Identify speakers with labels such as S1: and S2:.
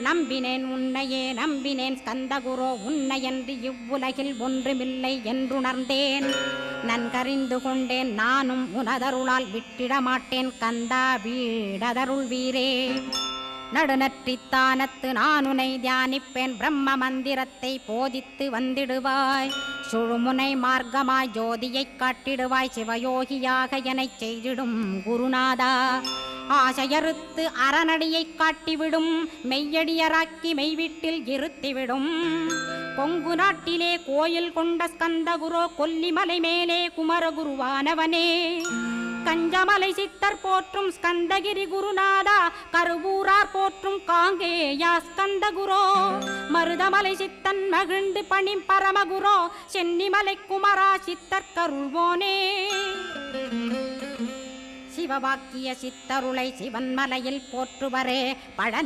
S1: நம்பினேன் உன்னையே நம்பினேன் ஸ்கந்தகுரோ உன்னையன்றி இவ்வுலகில் ஒன்றுமில்லை என்றுணர்ந்தேன். நன்கறிந்து கொண்டேன் நானும் உனதருளால் விட்டிட மாட்டேன் கந்தா வீடதருள் வீரே. நடுநற்றித்தானத்து நானுனை தியானிப்பேன் பிரம்ம மந்திரத்தை போதித்து வந்திடுவாய். சுழுமுனை மார்க்கமாய் ஜோதியைக் காட்டிடுவாய் சிவயோகியாக எனச் செய்திடும் குருநாதா. ஆசையறுத்து அறநடியைக் காட்டிவிடும் மெய்யடியராக்கி மெய்வீட்டில் இருத்திவிடும். கொங்கு நாட்டிலே கோயில் கொண்ட ஸ்கந்தகுரோ கொல்லிமலை மேலே குமரகுருவானவனே. கஞ்சமலை சித்தர் போற்றும் ஸ்கந்தகிரி குருநாதா கருவூரார் போற்றும் காங்கேயா ஸ்கந்தகுரோ. மருதமலை சித்தன் மகிழ்ந்து பணி பரமகுரோ சென்னிமலை குமரா சித்தர் கருள்வோனே. சிவவாக்கிய சித்தருளை சிவன்மலையில் போற்றுவரே பழனி